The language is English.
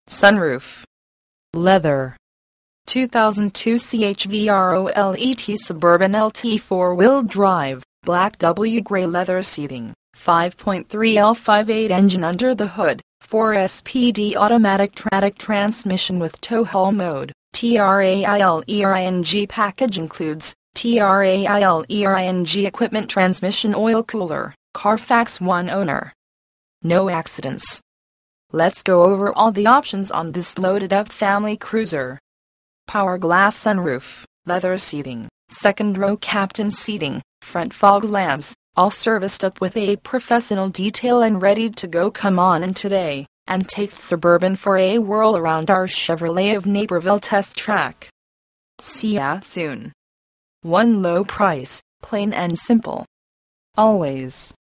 Sunroof. Leather. 2002 CHVROLET Suburban LT 4-wheel drive, black W gray leather seating, 5.3 L58 engine under the hood, 4SPD automatic transmission with tow haul mode. TRAILERING package includes TRAILERING equipment, transmission, oil cooler, Carfax one owner. No accidents. Let's go over all the options on this loaded up family cruiser. Power glass sunroof, leather seating, second row captain seating, front fog lamps, all serviced up with a professional detail and ready to go. Come on in today and take the Suburban for a whirl around our Chevrolet of Naperville test track. See ya soon. One low price, plain and simple. Always.